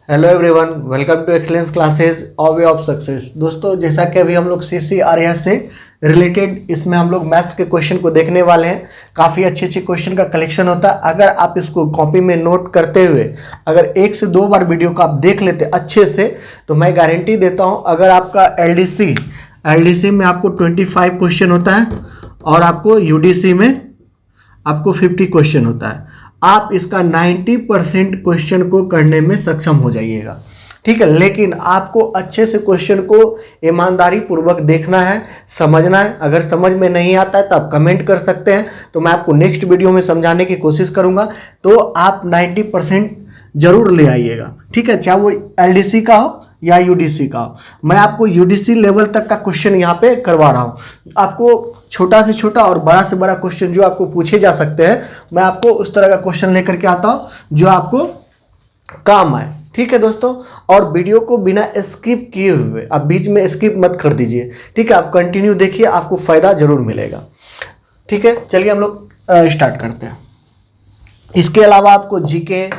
Hello everyone, welcome to excellence classes और way of success. दोस्तों, जैसा कि अभी हम लोग CCRS से रिलेटेड इसमें हम लोग मैथ्स के क्वेश्चन को देखने वाले हैं। काफ़ी अच्छे अच्छे क्वेश्चन का कलेक्शन होता है। अगर आप इसको कॉपी में नोट करते हुए अगर 1 से 2 बार वीडियो को आप देख लेते अच्छे से, तो मैं गारंटी देता हूं, अगर आपका LDC में आपको 25 क्वेश्चन होता है और आपको UDC में आपको 50 क्वेश्चन होता है, आप इसका 90% क्वेश्चन को करने में सक्षम हो जाइएगा। ठीक है, लेकिन आपको अच्छे से क्वेश्चन को ईमानदारी पूर्वक देखना है, समझना है। अगर समझ में नहीं आता है तो आप कमेंट कर सकते हैं, तो मैं आपको नेक्स्ट वीडियो में समझाने की कोशिश करूंगा। तो आप 90% जरूर ले आइएगा। ठीक है, चाहे वो LDC का हो या UDC का हो। मैं आपको UDC लेवल तक का क्वेश्चन यहाँ पे करवा रहा हूँ। आपको छोटा से छोटा और बड़ा से बड़ा क्वेश्चन जो आपको पूछे जा सकते हैं, मैं आपको उस तरह का क्वेश्चन लेकर के आता हूँ जो आपको काम आए। ठीक है दोस्तों, और वीडियो को बिना स्किप किए हुए आप बीच में स्किप मत कर दीजिए। ठीक है, आप कंटिन्यू देखिए, आपको फायदा जरूर मिलेगा। ठीक है, चलिए हम लोग स्टार्ट करते हैं। इसके अलावा आपको GK,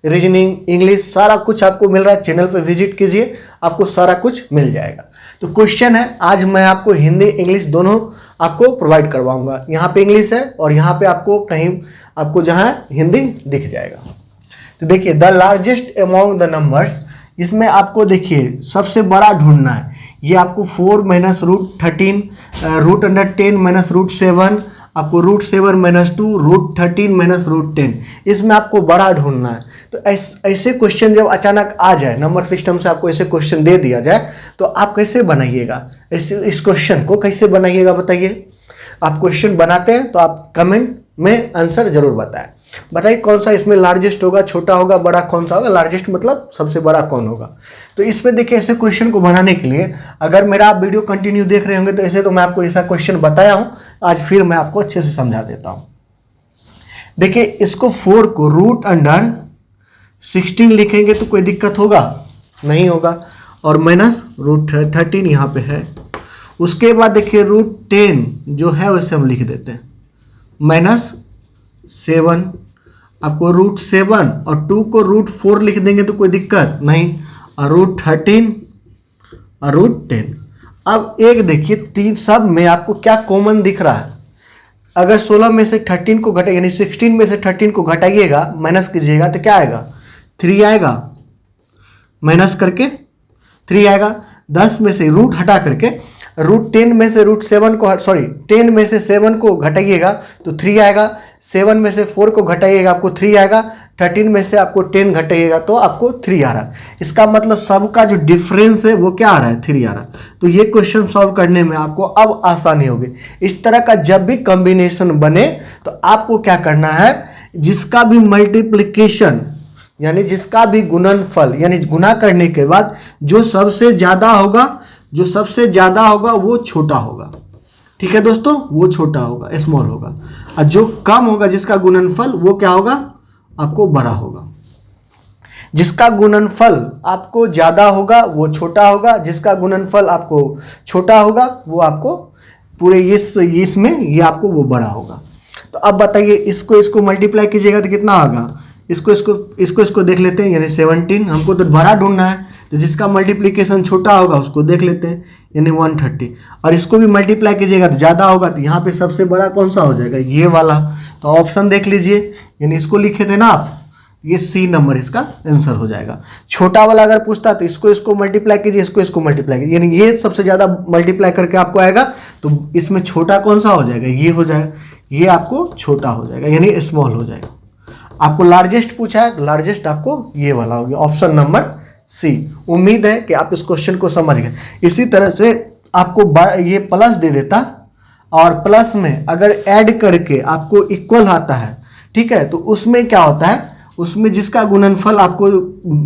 रीजनिंग, इंग्लिश सारा कुछ आपको मिल रहा है। चैनल पे विजिट कीजिए, आपको सारा कुछ मिल जाएगा। तो क्वेश्चन है, आज मैं आपको हिंदी इंग्लिश दोनों आपको प्रोवाइड करवाऊंगा। यहाँ पे इंग्लिश है और यहाँ पे आपको कहीं आपको जहाँ हिंदी दिख जाएगा। तो देखिए, the largest among the numbers, इसमें आपको देखिए सबसे बड़ा ढूंढना है। ये आपको 4 - √13 √10 - √7, आपको √7 - 2 √13 - √10, इसमें आपको बड़ा ढूंढना है। तो ऐसे क्वेश्चन जब अचानक आ जाए, नंबर सिस्टम से आपको ऐसे क्वेश्चन दे दिया जाए, तो आप कैसे बनाइएगा? इस क्वेश्चन को कैसे बनाइएगा बताइए। आप क्वेश्चन बनाते हैं तो आप कमेंट में आंसर जरूर बताइए कौन सा इसमें लार्जेस्ट होगा, छोटा होगा, बड़ा कौन सा होगा। लार्जेस्ट मतलब सबसे बड़ा कौन होगा। तो इसमें देखिए, ऐसे क्वेश्चन को बनाने के लिए अगर मेरा आप वीडियो कंटिन्यू देख रहे होंगे तो ऐसे तो मैं आपको ऐसा क्वेश्चन बताया हूं, आज फिर मैं आपको अच्छे से समझा देता हूं। देखिए, इसको 4 को √16 लिखेंगे तो कोई दिक्कत होगा? नहीं होगा। और -√13 यहाँ पे है। उसके बाद देखिए, √10 जो है वैसे हम लिख देते हैं, -7, आपको √7 और 2 को √4 लिख देंगे तो कोई दिक्कत नहीं, और √13 और √10। अब एक देखिए, तीन सब में आपको क्या कॉमन दिख रहा है? अगर 16 में से 13 को घटाइए, यानी 16 में से 13 को घटाइएगा, माइनस कीजिएगा, तो क्या आएगा? 3 आएगा। माइनस करके 3 आएगा। 10 में से रूट हटा करके √10 में से √7 को 10 में से 7 को घटाइएगा तो 3 आएगा। 7 में से 4 को घटाइएगा, आपको 3 आएगा। 13 में से आपको 10 घटाइएगा तो आपको 3 आ रहा है। इसका मतलब सबका जो डिफरेंस है वो क्या आ रहा है? 3 आ रहा है। तो ये क्वेश्चन सॉल्व करने में आपको अब आसानी होगी। इस तरह का जब भी कॉम्बिनेशन बने तो आपको क्या करना है, जिसका भी मल्टीप्लिकेशन यानी जिसका भी गुणनफल यानी गुना करने के बाद जो सबसे ज्यादा होगा वो छोटा होगा। ठीक है दोस्तों, वो छोटा होगा, स्मॉल होगा, और जो कम होगा जिसका गुणनफल वो क्या होगा? आपको बड़ा होगा। जिसका गुणनफल आपको ज्यादा होगा वो छोटा होगा, जिसका गुणनफल आपको छोटा होगा वो आपको पूरे इसमें ये आपको वो बड़ा होगा। तो अब बताइए, इसको मल्टीप्लाई कीजिएगा तो कितना होगा? इसको देख लेते हैं, यानी 17। हमको तो बड़ा ढूंढना है, तो जिसका मल्टीप्लिकेशन छोटा होगा उसको देख लेते हैं, यानी 130। और इसको भी मल्टीप्लाई कीजिएगा तो ज़्यादा होगा, तो यहाँ पे सबसे बड़ा कौन सा हो जाएगा? ये वाला। तो ऑप्शन देख लीजिए, यानी इसको लिखे थे ना आप, ये C नंबर इसका आंसर हो जाएगा। छोटा वाला अगर पूछता तो इसको मल्टीप्लाई कीजिए, इसको मल्टीप्लाई कीजिए, यानी ये सबसे ज़्यादा मल्टीप्लाई करके आपको आएगा, तो इसमें छोटा कौन सा हो जाएगा? ये हो जाएगा। ये आपको छोटा हो जाएगा, यानी स्मॉल हो जाएगा। आपको लार्जेस्ट पूछा है, लार्जेस्ट आपको ये वाला हो गया, ऑप्शन नंबर C। उम्मीद है कि आप इस क्वेश्चन को समझ गए। इसी तरह से आपको ये प्लस दे देता, और प्लस में अगर ऐड करके आपको इक्वल आता है, ठीक है, तो उसमें क्या होता है? उसमें जिसका गुणनफल आपको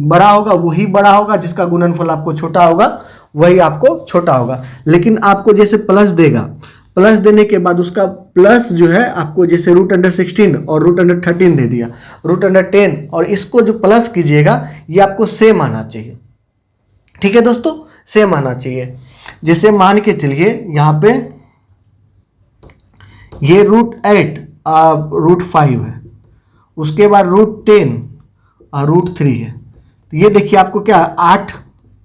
बड़ा होगा वही बड़ा होगा, जिसका गुणनफल आपको छोटा होगा वही आपको छोटा होगा। लेकिन आपको जैसे प्लस देगा, प्लस देने के बाद उसका प्लस जो है आपको जैसे √16 और √13 दे दिया, √10, और इसको जो प्लस कीजिएगा ये आपको सेम आना चाहिए। ठीक है दोस्तों, सेम आना चाहिए। जैसे मान के चलिए यहाँ पे ये √8 √5 है, उसके बाद √10 और √3 है, तो ये देखिए आपको क्या 8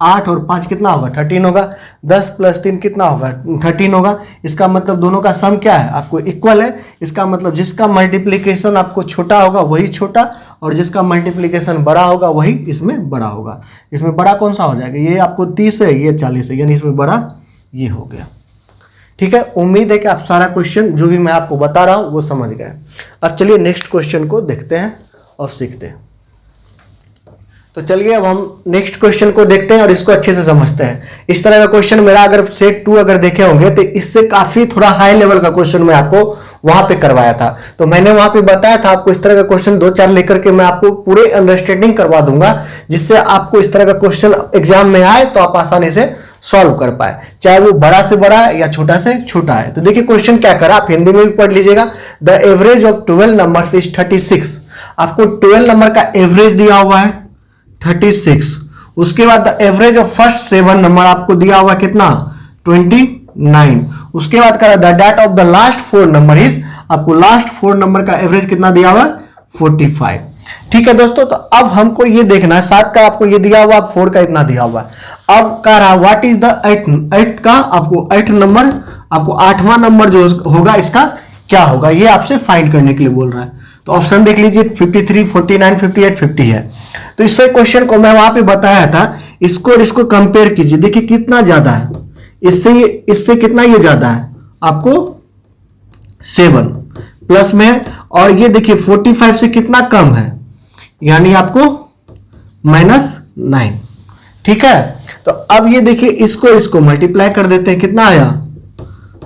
8 और 5 कितना होगा 13 होगा, 10 + 3 कितना होगा 13 होगा। इसका मतलब दोनों का सम क्या है आपको इक्वल है। इसका मतलब जिसका मल्टीप्लिकेशन आपको छोटा होगा वही छोटा, और जिसका मल्टीप्लिकेशन बड़ा होगा वही इसमें बड़ा होगा। इसमें बड़ा कौन सा हो जाएगा, ये आपको 30 है, ये 40 है, यानी इसमें बड़ा ये हो गया। ठीक है, उम्मीद है कि आप सारा क्वेश्चन जो भी मैं आपको बता रहा हूँ वो समझ गए। अब चलिए नेक्स्ट क्वेश्चन को देखते हैं और सीखते हैं। तो चलिए अब हम नेक्स्ट क्वेश्चन को देखते हैं और इसको अच्छे से समझते हैं। इस तरह का क्वेश्चन मेरा अगर सेट 2 अगर देखे होंगे तो इससे काफी थोड़ा हाई लेवल का क्वेश्चन मैं आपको वहां पे करवाया था। तो मैंने वहां पे बताया था आपको इस तरह का क्वेश्चन 2-4 लेकर के मैं आपको पूरे अंडरस्टैंडिंग करवा दूंगा, जिससे आपको इस तरह का क्वेश्चन एग्जाम में आए तो आप आसानी से सॉल्व कर पाए, चाहे वो बड़ा से बड़ा है या छोटा से छोटा है। तो देखिए क्वेश्चन क्या करा, आप हिंदी में भी पढ़ लीजिएगा। The average of 12 numbers is 36। आपको 12 नंबर का एवरेज दिया हुआ है 36। उसके बाद the average of first 7 number आपको दिया हुआ कितना 29। उसके बाद करा the date of the last 4 number is, आपको लास्ट 4 नंबर का एवरेज कितना दिया हुआ 45। ठीक है दोस्तों, तो अब हमको ये देखना है 7 का आपको ये दिया हुआ, 4 का इतना दिया हुआ है। अब कह रहा व्हाट इज द 8 का, आपको 8 नंबर, आपको 8वां नंबर जो होगा इसका क्या होगा, ये आपसे फाइंड करने के लिए बोल रहा है। तो ऑप्शन देख लीजिए 53, 49, 58, 50 है। तो इससे क्वेश्चन को मैं वहां पे बताया था, इसको और इसको कंपेयर कीजिए, देखिए कितना ज्यादा है, इससे कितना ये ज्यादा है आपको 7 प्लस में है, और ये देखिए 45 से कितना कम है, यानी आपको -9। ठीक है, तो अब ये देखिए इसको मल्टीप्लाई कर देते हैं, कितना आया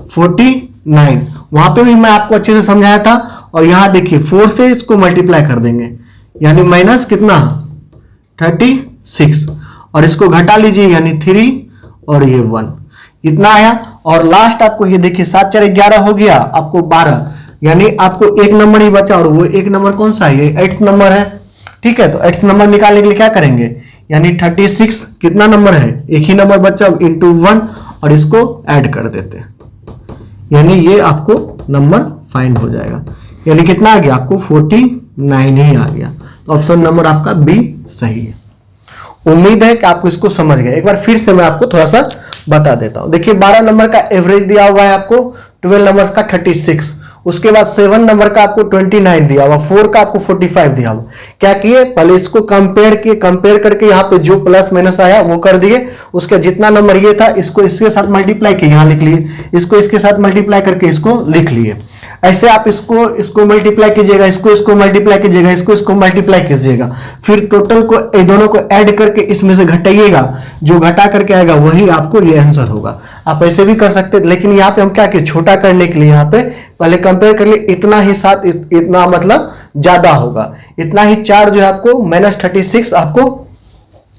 49। वहां पे भी मैं आपको अच्छे से समझाया था, और यहां देखिए 4 से इसको मल्टीप्लाई कर देंगे, यानी माइनस कितना 36, और इसको घटा लीजिए यानी 3 और ये 1 इतना आया। और लास्ट आपको ये देखिए 7 4 11 हो गया, आपको 12, यानी आपको एक नंबर ही बचा, और वो एक नंबर कौन सा है, ये 8th नंबर है। ठीक है, तो 8th नंबर निकालने के लिए क्या करेंगे, यानी 36 कितना नंबर है, एक ही नंबर बचा, इंटू 1 और इसको ऐड कर देते हैं, यानी ये आपको नंबर फाइंड हो जाएगा। यानी कितना आ गया आपको 49 ही आ गया। तो ऑप्शन नंबर आपका बी सही है। उम्मीद है कि आप इसको समझ गए। एक बार फिर से मैं आपको थोड़ा सा बता देता हूं। देखिए 12 नंबर का एवरेज दिया हुआ है आपको, 12 नंबर का 36, उसके बाद 7 नंबर का आपको 29 दिया हुआ, 4 का आपको 45 दिया हुआ। क्या किए, पहले इसको कंपेयर करके यहाँ पे जो प्लस माइनस आया वो कर दिए, उसका जितना नंबर ये था इसको इसके साथ मल्टीप्लाई किए, यहाँ लिख लिए, इसको इसके साथ मल्टीप्लाई करके इसको लिख लिए। ऐसे आप इसको मल्टीप्लाई कीजिएगा, इसको मल्टीप्लाई कीजिएगा, इसको मल्टीप्लाई कीजिएगा, फिर टोटल को ये दोनों को ऐड करके इसमें से घटाइएगा, जो घटा करके आएगा वही आपको ये आंसर होगा। आप ऐसे भी कर सकते हैं, लेकिन यहाँ पे हम क्या किए, छोटा करने के लिए यहाँ पे पहले कंपेयर कर लिए, इतना ही 7 इतना मतलब ज्यादा होगा, इतना ही 4 जो है आपको -36 आपको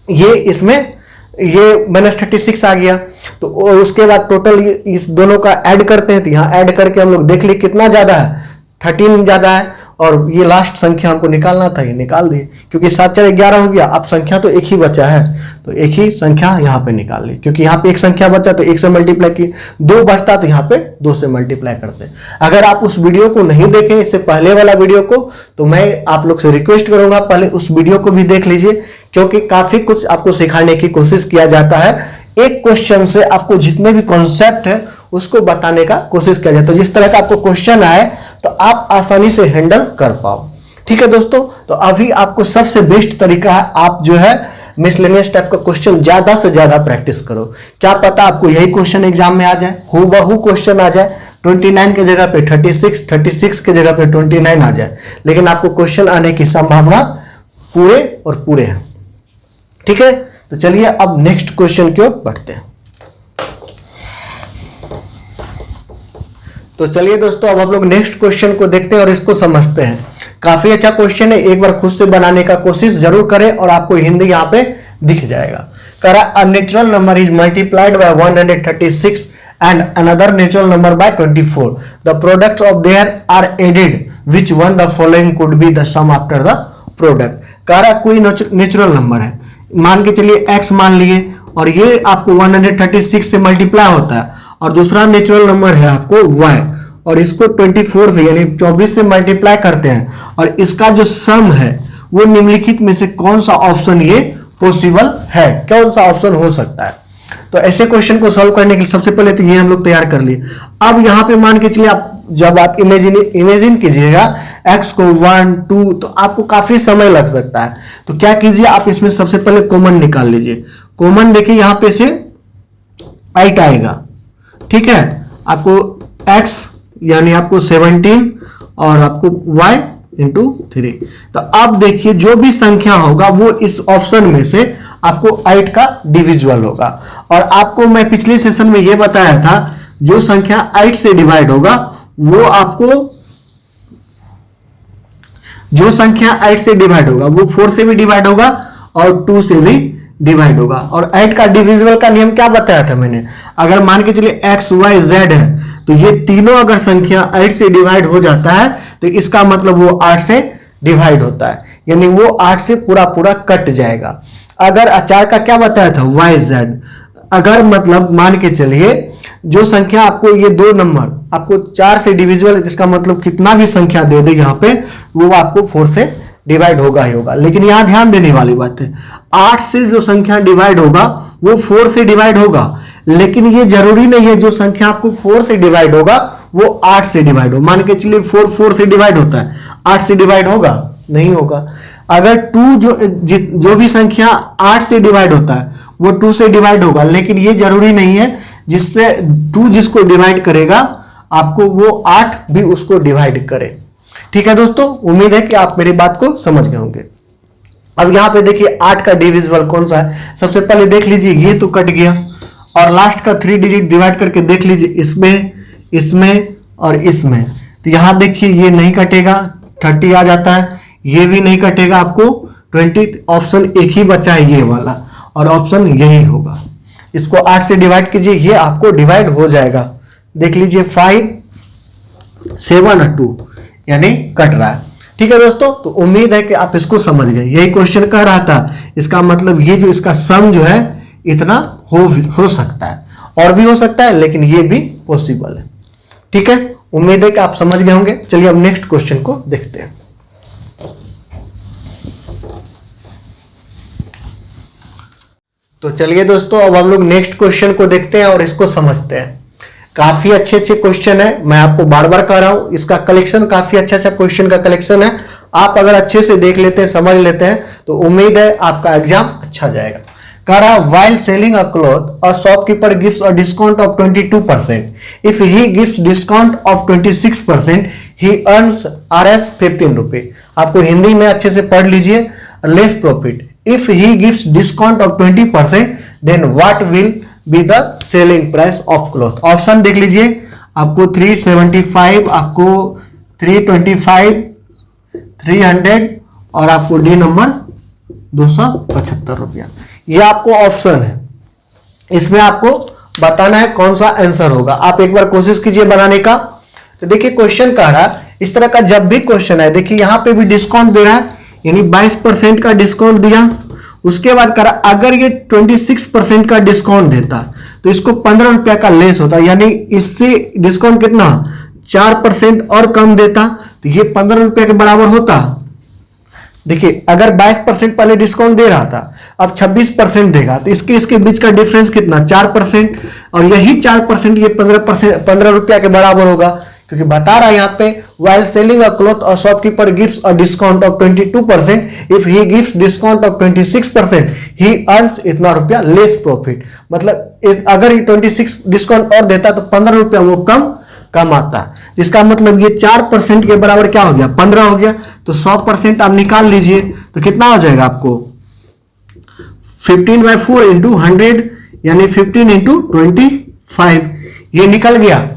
ये इसमें ये -36 आ गया। तो उसके बाद टोटल इस दोनों का ऐड करते हैं, तो यहाँ ऐड करके हम लोग देख लिए कितना ज्यादा है 13 ज्यादा है, और ये लास्ट संख्या हमको निकालना था, ये निकाल दिए, क्योंकि 7 4 11 हो गया। अब संख्या तो एक ही बचा है, तो एक ही संख्या यहाँ पे निकाल ली, क्योंकि यहाँ पे एक संख्या बचा तो 1 से मल्टीप्लाई की, 2 बचता तो यहाँ पे 2 से मल्टीप्लाई करते। अगर आप उस वीडियो को नहीं देखे, इससे पहले वाला वीडियो को, तो मैं आप लोग से रिक्वेस्ट करूंगा पहले उस वीडियो को भी देख लीजिए, क्योंकि काफी कुछ आपको सिखाने की कोशिश किया जाता है। एक क्वेश्चन से आपको जितने भी कॉन्सेप्ट है उसको बताने का कोशिश किया जाता है। जिस तरह का आपको क्वेश्चन आए तो आप आसानी से हैंडल कर पाओ। ठीक है दोस्तों, तो अभी आपको सबसे बेस्ट तरीका है, आप जो है मिसलेनियस टाइप का क्वेश्चन ज्यादा से ज्यादा प्रैक्टिस करो। क्या पता आपको यही क्वेश्चन एग्जाम में आ जाए, हूबहू क्वेश्चन आ जाए, 29 के जगह पे 36, 36 के जगह पे 29 आ जाए, लेकिन आपको क्वेश्चन आने की संभावना पूरे और पूरे है। ठीक है, तो चलिए अब नेक्स्ट क्वेश्चन की ओर बढ़ते हैं। तो चलिए दोस्तों, अब हम लोग नेक्स्ट क्वेश्चन को देखते हैं और इसको समझते हैं। काफी अच्छा क्वेश्चन है, एक बार खुद से बनाने का कोशिश जरूर करें और आपको हिंदी यहाँ पे दिख जाएगा। करा a natural number is multiplied by 136 and another natural number by 24, the product of their are added, which one the following could be the sum after the product. कह रहा कोई नेचुरल नंबर है, मान के चलिए x मान लिए, और ये आपको 136 से मल्टीप्लाई होता है, और दूसरा नेचुरल नंबर है आपको y, और इसको 24 से यानी 24 से मल्टीप्लाई करते हैं, और इसका जो सम है वो निम्नलिखित में से कौन सा ऑप्शन ये पॉसिबल है, कौन सा ऑप्शन हो सकता है। तो ऐसे क्वेश्चन को सॉल्व करने के लिए सबसे पहले तो ये हम लोग तैयार कर लिए। अब यहाँ पे मान के चलिए आप जब आप इमेजिन कीजिएगा x को 1 2, तो आपको काफी समय लग सकता है। तो क्या कीजिए, आप इसमें सबसे पहले कॉमन निकाल लीजिए। कॉमन देखिए यहाँ पे से 8 आएगा, ठीक है। आपको x यानी आपको 17 और आपको y इंटू 3। तो अब देखिए जो भी संख्या होगा वो इस ऑप्शन में से आपको 8 का डिविजिबल होगा। और आपको मैं पिछले सेशन में ये बताया था जो संख्या 8 से डिवाइड होगा वो आपको, जो संख्या 8 से डिवाइड होगा वो 4 से भी डिवाइड होगा और 2 से भी डिवाइड होगा। और 8 का डिविजिबल का नियम क्या बताया था मैंने, अगर मान के चलिए x y z है तो ये तीनों अगर संख्या 8 से डिवाइड हो जाता है तो इसका मतलब वो 8 से डिवाइड होता है, यानी वो 8 से पूरा पूरा कट जाएगा। अगर 4 का क्या बताया था y z, अगर मतलब मान के चलिए जो संख्या आपको ये दो नंबर आपको 4 से डिविजिबल है, जिसका मतलब कितना भी संख्या दे दे यहाँ पे वो आपको 4 से डिवाइड होगा ही होगा। लेकिन यहाँ ध्यान देने वाली बात है, 8 से जो संख्या डिवाइड होगा वो 4 से डिवाइड होगा, लेकिन ये जरूरी नहीं है जो संख्या आपको 4 से डिवाइड होगा वो 8 से डिवाइड हो। मान के चलिए 4 से डिवाइड होता है, 8 से डिवाइड होगा नहीं होगा। अगर 2 जो भी संख्या 8 से डिवाइड होता है वो 2 से डिवाइड होगा, लेकिन ये जरूरी नहीं है जिससे 2 जिसको डिवाइड करेगा आपको वो 8 भी उसको डिवाइड करे। ठीक है दोस्तों, उम्मीद है कि आप मेरी बात को समझ गए होंगे। अब यहां पे देखिए 8 का डिविजिबल कौन सा है, सबसे पहले देख लीजिए ये तो कट गया, और लास्ट का 3 डिजिट डिवाइड करके देख लीजिए इसमें, इसमें और इसमें। तो यहां देखिए ये नहीं कटेगा, 30 आ जाता है, ये भी नहीं कटेगा, आपको 20। ऑप्शन एक ही बचा है ये वाला, और ऑप्शन यही होगा। इसको 8 से डिवाइड कीजिए, ये आपको डिवाइड हो जाएगा। देख लीजिए 5 7 और 2 यानी कट रहा है। ठीक है दोस्तों, तो उम्मीद है कि आप इसको समझ गए। यही क्वेश्चन कह रहा था, इसका मतलब ये जो इसका सम जो है इतना हो सकता है, और भी हो सकता है, लेकिन ये भी पॉसिबल है। ठीक है, उम्मीद है कि आप समझ गए होंगे। चलिए अब नेक्स्ट क्वेश्चन को देखते हैं। तो चलिए दोस्तों अब हम लोग नेक्स्ट क्वेश्चन को देखते हैं और इसको समझते हैं। काफी अच्छे अच्छे क्वेश्चन है, मैं आपको बार बार कह रहा हूं, इसका कलेक्शन काफी अच्छा क्वेश्चन का कलेक्शन है। आप अगर अच्छे से देख लेते हैं, समझ लेते हैं, तो उम्मीद है आपका एग्जाम अच्छा जाएगा। कह रहा while selling a cloth a shopkeeper gives a discount of 22%. If he gives discount of 26%, he earns Rs 15 रुपए। आपको हिंदी में अच्छे से पढ़ लीजिए, less profit. If he gives discount of 20%, then what will be the selling price of cloth? Option देख लीजिए, आपको 375, आपको 325, 300 और आपको डी नंबर 275 रुपया। ये आपको ऑप्शन है, इसमें आपको बताना है कौन सा आंसर होगा। आप एक बार कोशिश कीजिए बनाने का। तो देखिए क्वेश्चन कह रहा है, इस तरह का जब भी क्वेश्चन है, देखिए यहां पे भी डिस्काउंट दे रहा है, यानी 22% का डिस्काउंट दिया। उसके बाद कह रहा अगर ये 26% का डिस्काउंट देता तो इसको 15 रुपया का लेस होता, यानी इससे डिस्काउंट कितना 4% और कम देता तो ये 15 रुपया के बराबर होता। देखिए अगर 22% पहले डिस्काउंट दे रहा था, अब 26% देगा, तो इसके बीच का डिफरेंस कितना 4%, और यही 4% ये 15 रुपया के बराबर होगा, क्योंकि बता रहा है यहाँ पे while selling a cloth a shopkeeper gives a discount of 22%. If he gives discount of 26%, he earns इतना रुपया लेस प्रॉफिट। मतलब अगर ये 26 डिस्काउंट और देता तो 15 रुपया वो कम आता। जिसका मतलब ये 4% के बराबर क्या हो गया 15 हो गया। तो 100% आप निकाल लीजिए तो कितना हो जाएगा आपको 15/4 इंटू 100 यानी 15 इंटू 25, ये निकल गया।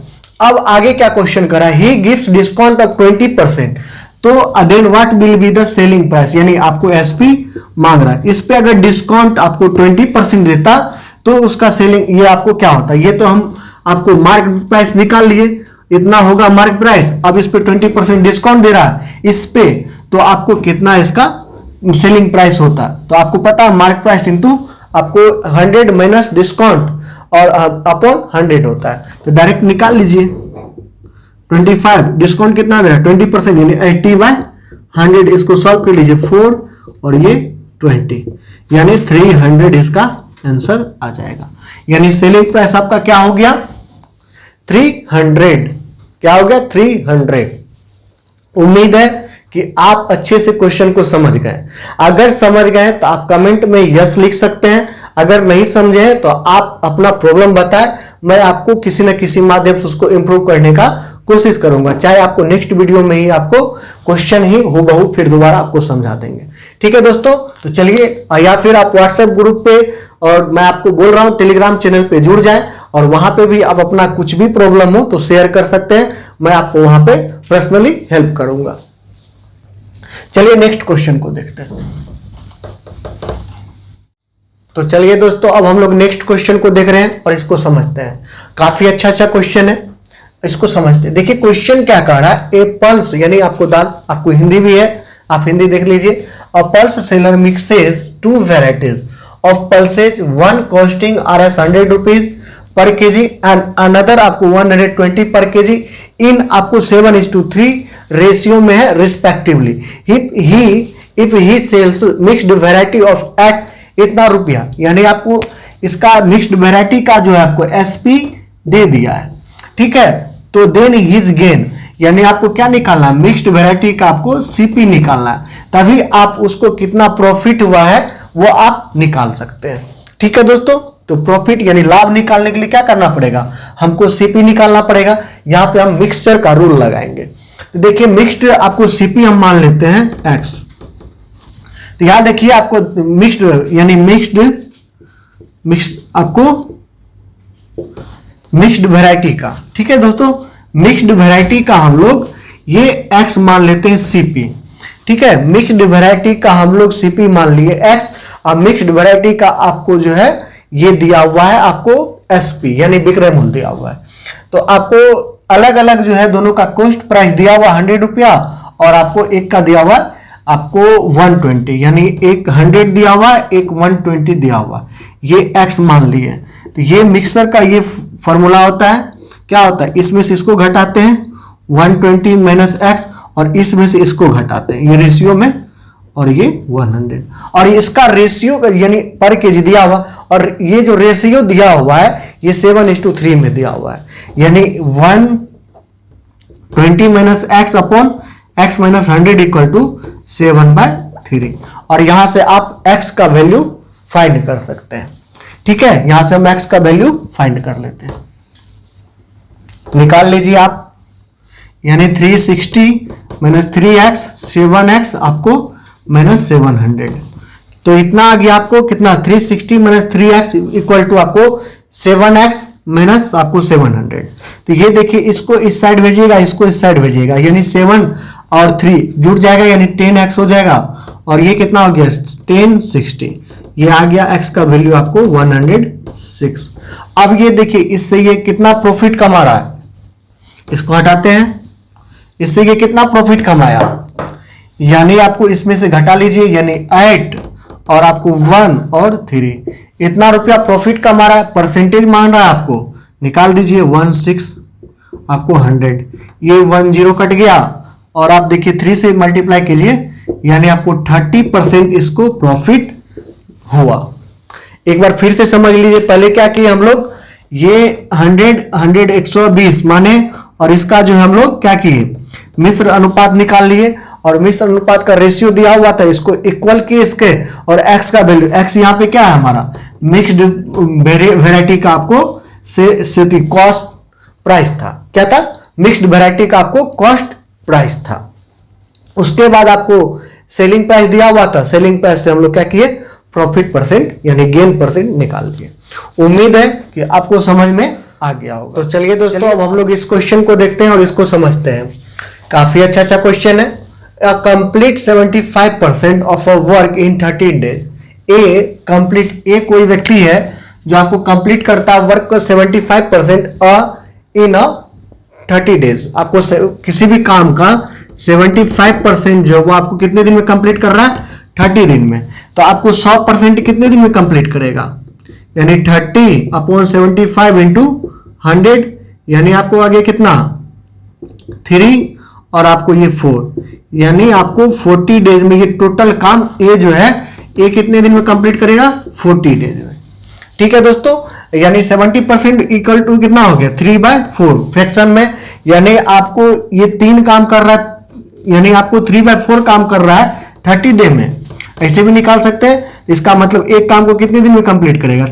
अब आगे क्या क्वेश्चन करा, ही गिव्स डिस्काउंट ऑफ 20%, तो then what will be the selling price, यानी आपको एसपी मांग रहा है। इस पे अगर डिस्काउंट आपको 20% देता तो उसका सेलिंग ये आपको क्या होता है, ये तो हम आपको मार्केट प्राइस निकाल लिए, इतना होगा मार्केट प्राइस। अब इस पे 20% डिस्काउंट दे रहा है इस पे, तो आपको कितना इसका सेलिंग प्राइस होता, तो आपको पता है मार्केट प्राइस इंटू आपको 100 माइनस डिस्काउंट और अपॉन 100 होता है, तो डायरेक्ट निकाल लीजिए। 25 डिस्काउंट कितना दे रहा है 20% यानी 80/100, इसको सॉल्व कर लीजिए 4 और ये 20, यानी 300 इसका आंसर आ जाएगा। यानी सेलिंग प्राइस आपका क्या हो गया 300। क्या हो गया 300। उम्मीद है कि आप अच्छे से क्वेश्चन को समझ गए। अगर समझ गए तो आप कमेंट में यस लिख सकते हैं, अगर नहीं समझे हैं तो आप अपना प्रॉब्लम बताएं, मैं आपको किसी न किसी माध्यम से उसको इंप्रूव करने का कोशिश करूंगा। चाहे आपको नेक्स्ट वीडियो में ही आपको क्वेश्चन ही हूबहू फिर दोबारा आपको समझा देंगे। ठीक है दोस्तों, तो चलिए, या फिर आप व्हाट्सएप ग्रुप पे और मैं आपको बोल रहा हूं टेलीग्राम चैनल पे जुड़ जाएं और वहां पे भी आप अपना कुछ भी प्रॉब्लम हो तो शेयर कर सकते हैं, मैं आपको वहां पे पर्सनली हेल्प करूंगा। चलिए नेक्स्ट क्वेश्चन को देखते हैं। तो चलिए दोस्तों, अब हम लोग नेक्स्ट क्वेश्चन को देख रहे हैं और इसको समझते हैं। काफी अच्छा क्वेश्चन है, इसको समझते हैं। देखिए क्वेश्चन क्या कह रहा है, ए पल्स यानी आपको दाल, आपको हिंदी भी है, आप हिंदी देख लीजिए। अ pulse seller mixes 2 varieties of pulses, one costing Rs 100 rupees per KG and another आपको 120 पर केजी इन आपको 7:3 रेशियो में है respectively. If he sells mixed variety of at इतना रुपया, यानी आपको इसका मिक्स्ड वेराइटी का जो है आपको एसपी दे दिया है, ठीक है। तो देन हिज गेन, यानी आपको क्या निकालना है, मिक्स्ड वेराइटी का आपको सीपी निकालना है, तभी आप उसको कितना प्रॉफिट हुआ है वो आप निकाल सकते हैं। ठीक है दोस्तों, तो प्रॉफिट यानी लाभ निकालने के लिए क्या करना पड़ेगा, हमको सीपी निकालना पड़ेगा। यहां पे हम मिक्सचर का रूल लगाएंगे। तो देखिए मिक्स्ड आपको सीपी हम मान लेते हैं एक्स। तो यहां देखिए आपको मिक्स्ड यानी आपको मिक्स्ड वैरायटी का, ठीक है दोस्तों, मिक्स्ड वैरायटी का हम लोग ये एक्स मान लेते हैं सीपी, ठीक है। मिक्स्ड वैरायटी का हम लोग सीपी मान लिए एक्स, और मिक्स्ड वैरायटी का आपको जो है ये दिया हुआ है आपको एसपी यानी विक्रय मूल्य दिया हुआ है। तो आपको अलग अलग जो है दोनों का कॉस्ट प्राइस दिया हुआ 100 रुपया, और आपको एक का दिया हुआ आपको 120, यानी एक 100 दिया हुआ एक 120 दिया हुआ, ये एक्स मान लिए। तो ये मिक्सर का ये फॉर्मूला होता है, क्या होता है, इसमें से इसको घटाते हैं 120 माइनस एक्स, और इसमें से इसको घटाते हैं, ये रेशियो में, और ये 100, और इसका रेशियो यानी पर केजी दिया हुआ, और ये जो रेशियो दिया हुआ है ये 7:3 में दिया हुआ है, यानी 120 minus x upon x minus 100 equal to 7/3। और यहां से आप x का वैल्यू फाइंड कर सकते हैं, ठीक है। यहां से हम x का वैल्यू फाइंड कर लेते हैं, निकाल लीजिए आप, यानी 360 माइनस 3x 7x आपको माइनस 700, तो इतना आ गया आपको कितना, 360 माइनस 3x इक्वल टू आपको 7x माइनस आपको 700। तो ये देखिए इसको इस साइड भेजिएगा, इसको इस साइड भेजिएगा, यानी 7 और 3 जुड़ जाएगा, यानी 10x हो जाएगा, और ये कितना हो गया 1060, ये आ गया x का वैल्यू आपको 106। अब ये देखिए इससे ये कितना प्रॉफिट कमा रहा है, इसको हटाते हैं, इससे ये कितना प्रॉफिट कमाया, यानी आपको इसमें से घटा लीजिए, यानी 8 और आपको 1 और 3, इतना रुपया प्रॉफिट कमा रहा है, परसेंटेज मांग रहा है आपको, निकाल दीजिए 16 आपको 100, ये 10 कट गया, और आप देखिए 3 से मल्टीप्लाई कीजिए, यानी आपको 30% इसको प्रॉफिट हुआ। एक बार फिर से समझ लीजिए, पहले क्या किए हम लोग, ये 100 120 माने, और इसका जो है हम लोग क्या किए, मिश्र अनुपात निकाल लिए, और मिश्र अनुपात का रेशियो दिया हुआ था, इसको इक्वल किए इसके, और x का वैल्यू, x यहाँ पे क्या है हमारा मिक्स्ड वेराइटी का आपको से कॉस्ट प्राइस था, क्या था, मिक्स्ड वेराइटी का आपको कॉस्ट प्राइस था। उसके बाद आपको सेलिंग प्राइस दिया हुआ था, सेलिंग प्राइस से हम लोग क्या किए, प्रॉफिट परसेंट यानी गेन परसेंट निकाल दिए। उम्मीद है कि आपको समझ में आ गया होगा। तो चलिए दोस्तों, अब हम लोग इस क्वेश्चन को देखते हैं और इसको समझते हैं। काफी अच्छा क्वेश्चन है। Complete 75% of a work in 13 days. A कोई व्यक्ति है जो आपको कंप्लीट करता है वर्क को 75% इन 30 डेज। आपको किसी भी काम का 75% जो वो आपको कितने दिन में कंप्लीट कर रहा है, 30 दिन में। तो आपको 100% कितने दिन में कंप्लीट करेगा, यानी 30/75 इंटू 100, यानी आपको आगे कितना 3 और आपको ये 4, यानी आपको 40 डेज में ये टोटल काम ए जो है ए कितने दिन में कंप्लीट करेगा? 40 डेज में। ठीक है दोस्तों, यानी 70% इक्वल टू कितना हो गया? 3/4 फ्रैक्शन में, यानी आपको ये 3 काम कर रहा है, यानी आपको 3/4 काम कर रहा है 30 डे में। ऐसे भी निकाल सकते हैं, इसका मतलब एक काम को कितने दिन में कंप्लीट करेगा?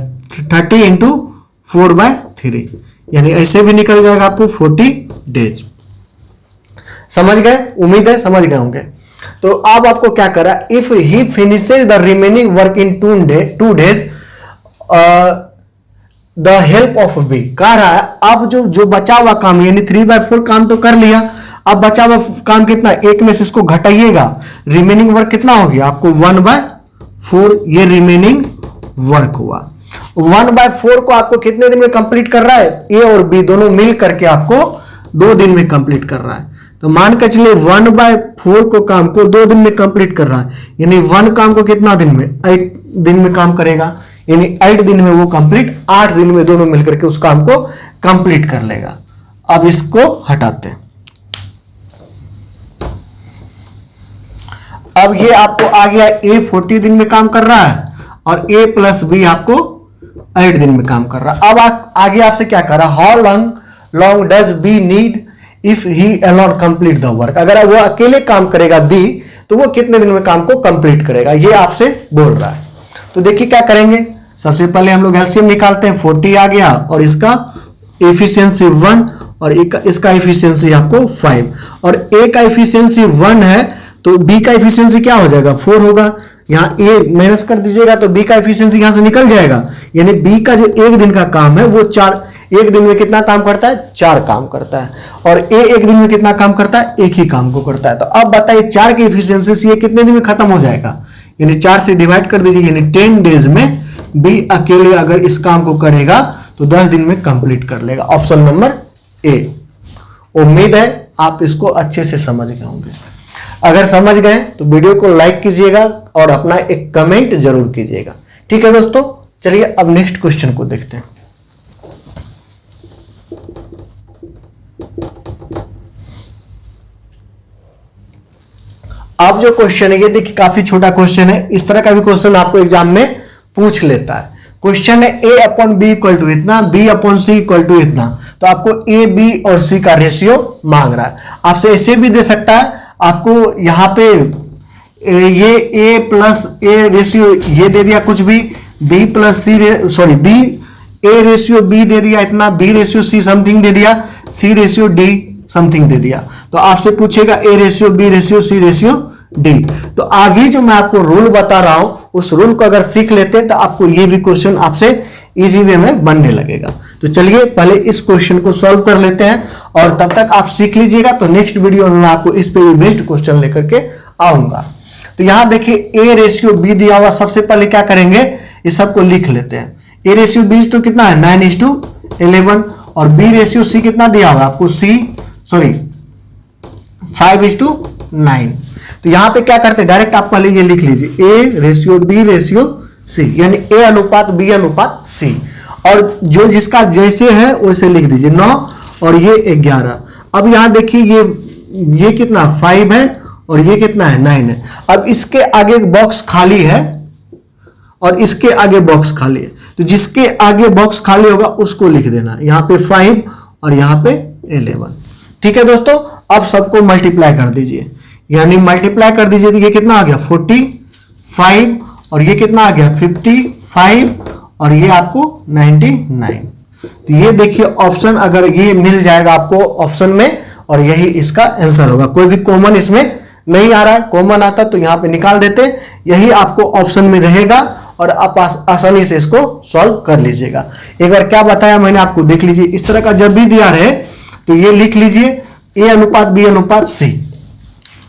30 इंटू 4/3, यानी ऐसे भी निकल जाएगा आपको 40 डेज। समझ गए? उम्मीद है समझ गए होंगे। तो अब आपको क्या करा, if he finishes the remaining work in 2 days the help of B, कह रहा है अब जो बचा हुआ काम, यानी 3/4 काम तो कर लिया, अब बचा हुआ काम कितना? एक में से इसको घटाइएगा, रिमेनिंग वर्क कितना हो गया आपको? 1/4, ये रिमेनिंग वर्क हुआ। 1/4 को आपको कितने दिन में कंप्लीट कर रहा है? ए और बी दोनों मिल करके आपको 2 दिन में कंप्लीट कर रहा है। तो मान के चलिए 1/4 को काम को 2 दिन में कंप्लीट कर रहा है, यानी 1 काम को कितना दिन में? 8 दिन में काम करेगा, यानी 8 दिन में वो कंप्लीट, 8 दिन में दोनों मिलकर के उस काम को कंप्लीट कर लेगा। अब इसको हटाते हैं। अब ये आपको आ गया ए 40 दिन में काम कर रहा है और ए प्लस बी आपको 8 दिन में काम कर रहा है। अब आगे आपसे क्या कर रहा है? How long does B need if he alone complete the work, अगर वो अकेले काम करेगा बी तो वो कितने दिन में काम को कंप्लीट करेगा, ये आपसे बोल रहा है। तो देखिए क्या करेंगे, सबसे पहले हम लोग एलसीएम निकालते हैं। 40 आ गया और इसका एफिशिएंसी 1 और इसका एफिशिएंसी आपको 5, और ए का एफिशिएंसी 1 है तो बी का एफिशिएंसी क्या हो जाएगा? 4 होगा। यहाँ ए माइनस कर दीजिएगा तो बी का एफिशिएंसी यहां से निकल जाएगा, यानी बी का जो 1 दिन का काम है वो 4, 1 दिन में कितना काम करता है? 4 काम करता है, और ए 1 दिन में कितना काम करता है? 1 ही काम को करता है। तो अब बताइए 4 की एफिशिएंसी से ये कितने दिन में खत्म हो जाएगा? यानी 4 से डिवाइड कर दीजिए, यानी 10 डेज में बी अकेले अगर इस काम को करेगा तो 10 दिन में कंप्लीट कर लेगा। Option number A. उम्मीद है आप इसको अच्छे से समझ गए होंगे। अगर समझ गए तो वीडियो को लाइक कीजिएगा और अपना एक कमेंट जरूर कीजिएगा। ठीक है दोस्तों, चलिए अब नेक्स्ट क्वेश्चन को देखते हैं। अब जो क्वेश्चन है ये देखिए काफी छोटा क्वेश्चन है, इस तरह का भी क्वेश्चन आपको एग्जाम में पूछ लेता है। क्वेश्चन है A upon B equal to इतना, B upon C equal to इतना, तो आपको ए बी और सी का रेशियो मांग रहा है। आपसे ऐसे भी दे सकता है, आपको यहां पे ये ए प्लस ए रेशियो ये दे दिया कुछ भी, B plus C sorry B A ratio B दे दिया इतना, बी रेशियो सी समथिंग दे दिया, सी रेशियो डी समथिंग दे दिया। तो आपसे पूछेगा A ratio B ratio C ratio D. तो अभी जो मैं आपको रूल बता रहा हूं उस रूल को अगर सीख लेते हैं तो आपको ये भी क्वेश्चन आपसे इजी वे में बनने लगेगा। तो चलिए पहले इस क्वेश्चन को सॉल्व कर लेते हैं, और तब तक आप सीख लीजिएगा। तो नेक्स्ट वीडियो में मैं आपको इस पे भी बेस्ड क्वेश्चन लेकर के आऊंगा। तो यहां देखिए ए रेशियो बी दिया हुआ, सबसे पहले क्या करेंगे, इस सबको लिख लेते हैं। ए रेशियो बी तो कितना है 9:11, और बी रेशियो सी कितना दिया हुआ आपको, 5:9। तो यहां पे क्या करते हैं, डायरेक्ट आप पहले ये लिख लीजिए A ratio B ratio C, यानी ए अनुपात बी अनुपात सी, और जो जिसका जैसे है वैसे लिख दीजिए 9 और ये 11। अब यहां देखिए ये कितना 5 है और ये कितना है 9 है। अब इसके आगे बॉक्स खाली है और इसके आगे बॉक्स खाली है, तो जिसके आगे बॉक्स खाली होगा उसको लिख देना, यहां पे 5 और यहां पे 11। ठीक है दोस्तों, अब सबको मल्टीप्लाई कर दीजिए, यानी मल्टीप्लाई कर दीजिए तो ये कितना आ गया 45 और ये कितना आ गया 55 और ये आपको 99। तो ये देखिए ऑप्शन अगर ये मिल जाएगा आपको ऑप्शन में, और यही इसका आंसर होगा। कोई भी कॉमन इसमें नहीं आ रहा है, कॉमन आता तो यहां पे निकाल देते, यही आपको ऑप्शन में रहेगा और आप आसानी से इसको सॉल्व कर लीजिएगा। एक बार क्या बताया मैंने आपको देख लीजिए, इस तरह का जब भी दिया रहे तो ये लिख लीजिए ए अनुपात बी अनुपात सी।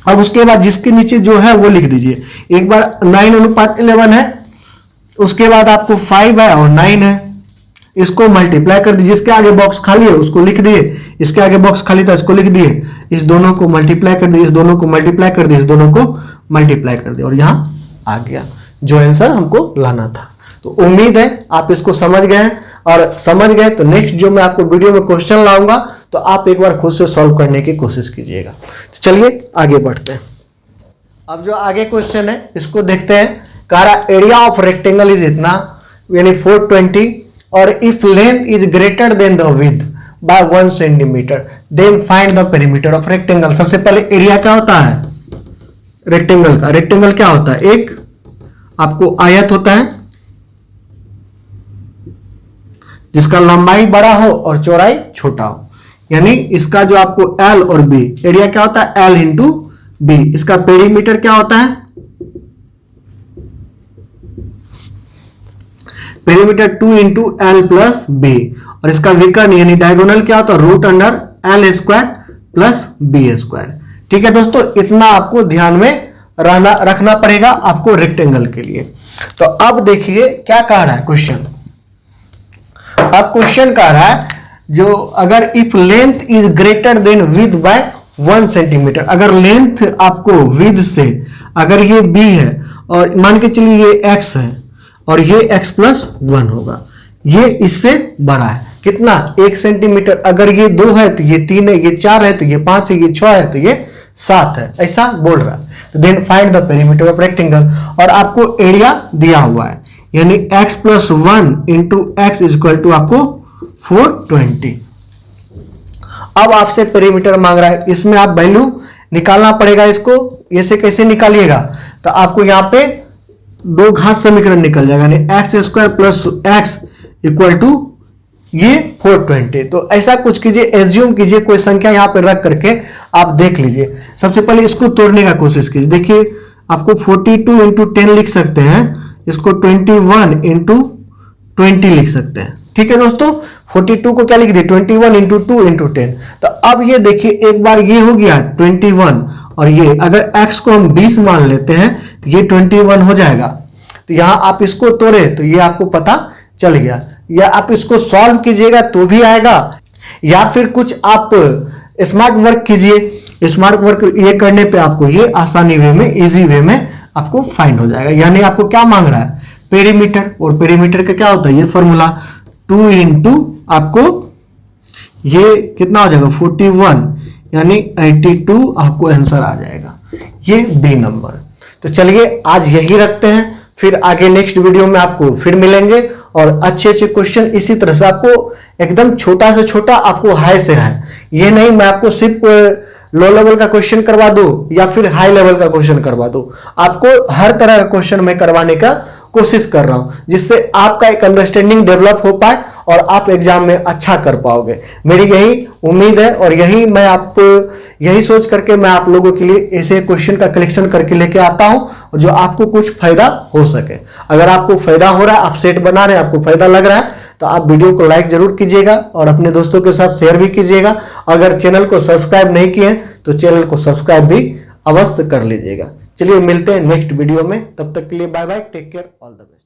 अब उसके बाद जिसके नीचे जो है वो लिख दीजिए, एक बार 9:11 है, उसके बाद आपको 5 है और 9 है, इसको मल्टीप्लाई कर दीजिए, इसके आगे बॉक्स खाली है उसको लिख दिए, इसके आगे बॉक्स खाली था इसको लिख दिए, इस दोनों को मल्टीप्लाई कर दिए, इस दोनों को मल्टीप्लाई कर दिए, इस दोनों को मल्टीप्लाई कर दिया, और यहां आ गया जो आंसर हमको लाना था। तो उम्मीद है आप इसको समझ गए हैं, और समझ गए तो नेक्स्ट जो मैं आपको वीडियो में क्वेश्चन लाऊंगा तो आप एक बार खुद से सॉल्व करने की कोशिश कीजिएगा। तो चलिए आगे बढ़ते हैं। अब जो आगे क्वेश्चन है इसको देखते हैं, कह रहा एरिया ऑफ रेक्टेंगल इज इतना, यानी 420, और if length is greater than the width by 1 centimetre then find the perimeter of rectangle. सबसे पहले एरिया क्या होता है रेक्टेंगल का? रेक्टेंगल क्या होता है? एक आपको आयत होता है जिसका लंबाई बड़ा हो और चौड़ाई छोटा हो, यानी इसका जो आपको L और B, एरिया क्या होता है L इंटू बी। इसका पेरीमीटर क्या होता है? Perimeter 2 into L plus B, और इसका विकर्ण यानी डायगोनल क्या होता है? Root under L square plus B square. ठीक है दोस्तों, इतना आपको ध्यान में रखना पड़ेगा आपको रेक्टेंगल के लिए। तो अब देखिए क्या कह रहा है क्वेश्चन। अब क्वेश्चन कह रहा है जो अगर if length is greater than width by 1 centimetre, अगर लेंथ आपको विड्थ से, अगर ये b है और मान के चलिए ये x है और ये x प्लस 1 होगा, ये इससे बड़ा है कितना? 1 सेंटीमीटर। अगर ये 2 है तो ये 3 है, ये 4 है तो ये 5 है, ये 6 है तो ये 7 है, ऐसा बोल रहा है। तो then find the perimeter of rectangle, और आपको एरिया दिया हुआ है यानी x plus 1 into x is equal to आपको 420। अब आपसे पेरीमीटर मांग रहा है, इसमें आप वैल्यू निकालना पड़ेगा। इसको ऐसे कैसे निकालिएगा? तो आपको यहाँ पे दो घात समीकरण निकल जाएगा, यानी x square plus x equal to ये 420। तो ऐसा कुछ कीजिए, एज्यूम कीजिए कोई संख्या यहाँ पे रख करके आप देख लीजिए। सबसे पहले इसको तोड़ने का कोशिश कीजिए। देखिए आपको 42 इंटू 10 लिख सकते हैं, इसको 21 इंटू 20 लिख सकते हैं। ठीक है दोस्तों, 42 को क्या लिख दिए? 21 इंटू 2 इंटू 10। तो अब ये देखिए एक बार ये हो गया 21, और ये अगर x को हम 20 मान लेते हैं तो ये 21 हो जाएगा। तो यहां आप इसको तोड़े तो ये आपको पता चल गया, या आप इसको सॉल्व कीजिएगा तो भी आएगा, या फिर कुछ आप स्मार्ट वर्क कीजिए। स्मार्ट वर्क ये करने पे आपको ये आसानी वे में, इजी वे में आपको फाइंड हो जाएगा। यानी आपको क्या मांग रहा है? पेरीमीटर, और पेरीमीटर का क्या होता है? ये फॉर्मूला 2 इंटू आपको ये कितना हो जाएगा 41, यानी 82 आपको आंसर आ जाएगा, ये बी नंबर। तो चलिए आज यही रखते हैं, फिर आगे नेक्स्ट वीडियो में आपको फिर मिलेंगे और अच्छे अच्छे क्वेश्चन इसी तरह से आपको एकदम छोटा से छोटा, आपको हाई से हाई, ये नहीं मैं आपको सिर्फ लो लेवल का क्वेश्चन करवा दूं या फिर हाई लेवल का क्वेश्चन करवा दूं, आपको हर तरह का क्वेश्चन मैं करवाने का कोशिश कर रहा हूं, जिससे आपका एक अंडरस्टैंडिंग डेवलप हो पाए और आप एग्जाम में अच्छा कर पाओगे। मेरी यही उम्मीद है और यही सोच करके मैं आप लोगों के लिए ऐसे क्वेश्चन का कलेक्शन करके लेके आता हूं जो आपको कुछ फायदा हो सके। अगर आपको फायदा हो रहा है, आप सेट बना रहे हैं, आपको फायदा लग रहा है, तो आप वीडियो को लाइक जरूर कीजिएगा और अपने दोस्तों के साथ शेयर भी कीजिएगा। अगर चैनल को सब्सक्राइब नहीं किए तो चैनल को सब्सक्राइब भी अवश्य कर लीजिएगा। चलिए मिलते हैं नेक्स्ट वीडियो में, तब तक के लिए bye bye, take care, all the best.